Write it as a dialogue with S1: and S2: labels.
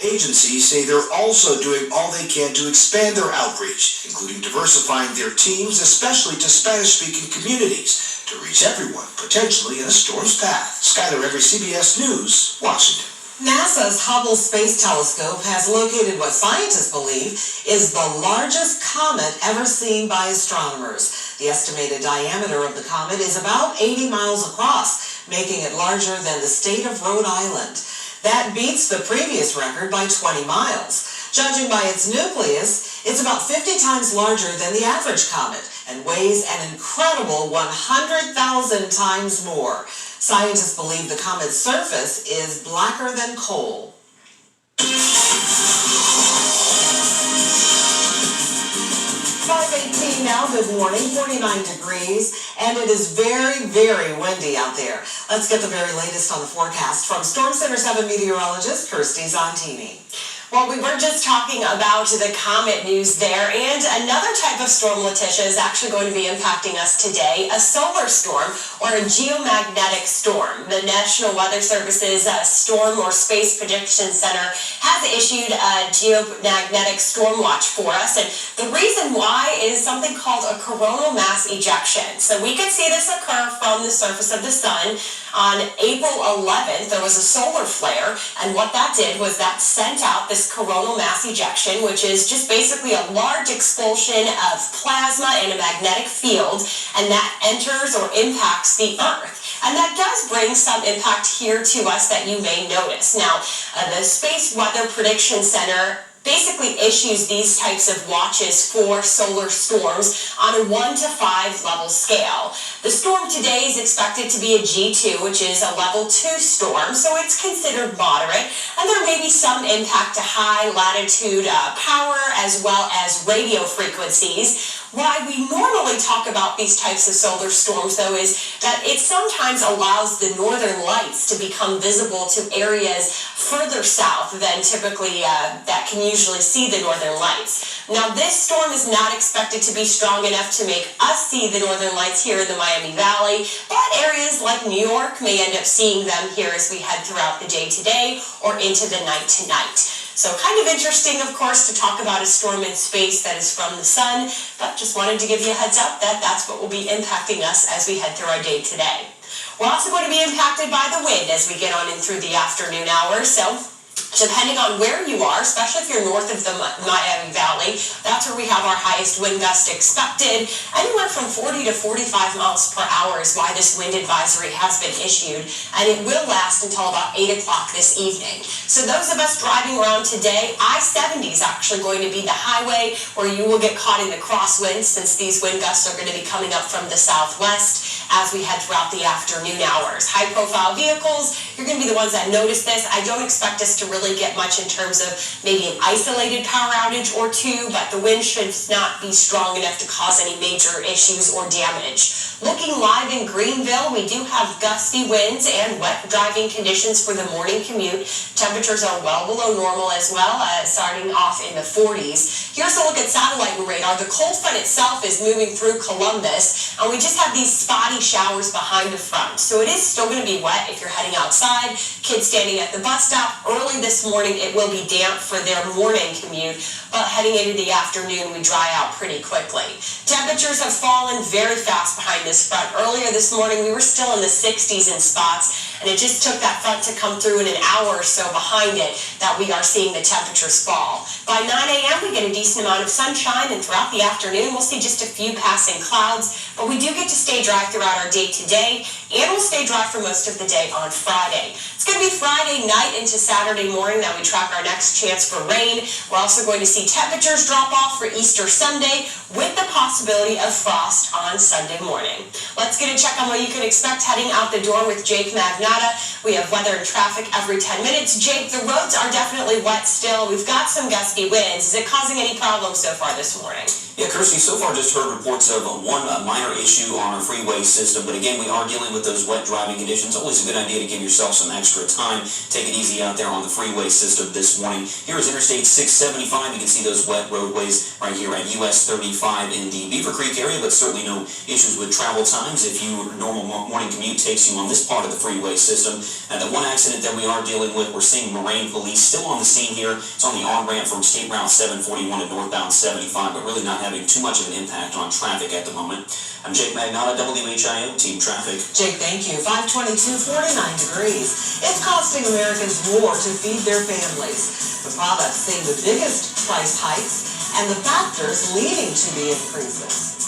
S1: agencies say they're also doing all they can to expand their outreach, including diversifying their teams, especially to Spanish-speaking communities, to reach everyone potentially in a storm's path. Skyler Every, CBS News, Washington.
S2: NASA's Hubble Space Telescope has located what scientists believe is the largest comet ever seen by astronomers. The estimated diameter of the comet is about 80 miles across, making it larger than the state of Rhode Island. That beats the previous record by 20 miles. Judging by its nucleus, it's about 50 times larger than the average comet and weighs an incredible 100,000 times more. Scientists believe the comet's surface is blacker than coal. 5:18 now, good morning, 49 degrees, and it is very, very windy out there. Let's get the very latest on the forecast from Storm Center 7 meteorologist Kirstie Zontini.
S3: Well, we were just talking about the comet news there, and another type of storm, Letitia, is actually going to be impacting us today, a solar storm or a geomagnetic storm. The National Weather Service's Storm or Space Prediction Center has issued a geomagnetic storm watch for us, and the reason why is something called a coronal mass ejection. So we could see this occur from the surface of the sun. On April 11th, there was a solar flare, and what that did was that sent out this coronal mass ejection, which is just basically a large expulsion of plasma in a magnetic field, and that enters or impacts the Earth. And that does bring some impact here to us that you may notice. Now, the Space Weather Prediction Center basically issues these types of watches for solar storms on a 1 to 5 level scale. The storm today is expected to be a G2, which is a level 2 storm, so it's considered moderate, and there may be some impact to high latitude power as well as radio frequencies. Why we normally talk about these types of solar storms, though, is that it sometimes allows the northern lights to become visible to areas further south than typically that can usually see the northern lights. Now, this storm is not expected to be strong enough to make us see the northern lights here in the Miami Valley, but areas like New York may end up seeing them here as we head throughout the day today or into the night tonight. So kind of interesting, of course, to talk about a storm in space that is from the sun, but just wanted to give you a heads up that that's what will be impacting us as we head through our day today. We're also going to be impacted by the wind as we get on in through the afternoon hours, so depending on where you are, especially if you're north of the Miami Valley, that's where we have our highest wind gust expected. Anywhere from 40 to 45 miles per hour is why this wind advisory has been issued, and it will last until about 8 o'clock this evening. So those of us driving around today, I-70 is actually going to be the highway where you will get caught in the crosswinds, since these wind gusts are going to be coming up from the southwest as we head throughout the afternoon hours. High-profile vehicles, you're going to be the ones that notice this. I don't expect us to really get much in terms of maybe an isolated power outage or two, but the wind should not be strong enough to cause any major issues or damage. Looking live in Greenville, we do have gusty winds and wet driving conditions for the morning commute. Temperatures are well below normal as well, starting off in the 40s. Here's a look at satellite and radar. The cold front itself is moving through Columbus, and we just have these spotty showers behind the front. So it is still going to be wet if you're heading outside. Kids standing at the bus stop. Early this morning, it will be damp for their morning commute, but heading into the afternoon, we dry out pretty quickly. Temperatures have fallen very fast behind this front. Earlier this morning, we were still in the 60s in spots, and it just took that front to come through in an hour or so behind it that we are seeing the temperatures fall. By 9 a.m., we get a decent amount of sunshine, and throughout the afternoon, we'll see just a few passing clouds, but we do get to stay dry throughout our day today, and we'll stay dry for most of the day on Friday. It's going to be Friday night into Saturday morning that we track our next chance for rain. We're also going to see temperatures drop off for Easter Sunday with the possibility of frost on Sunday morning. Let's get a check on what you can expect heading out the door with Jake Magnotta. We have weather and traffic every 10 minutes. Jake, the roads are definitely wet still. We've got some gusty winds. Is it causing any problems so far this morning?
S4: Yeah, Kirstie, so far just heard reports of one minor issue on our freeway system, but again, we are dealing with those wet driving conditions. Always a good idea to give yourself some extra time. Take it easy out there on the freeway system this morning. Here is Interstate 675. You can see those wet roadways right here at US 35. 75 in the Beaver Creek area, but certainly no issues with travel times if your normal morning commute takes you on this part of the freeway system. And the one accident that we are dealing with, we're seeing Moraine Police still on the scene here. It's on the on-ramp from State Route 741 to northbound 75, but really not having too much of an impact on traffic at the moment. I'm Jake Magnotta, WHIO Team Traffic.
S2: Jake, thank you. 522, 49 degrees. It's costing Americans more to feed their families. The products seeing the biggest price hikes and the factors leading to the increases.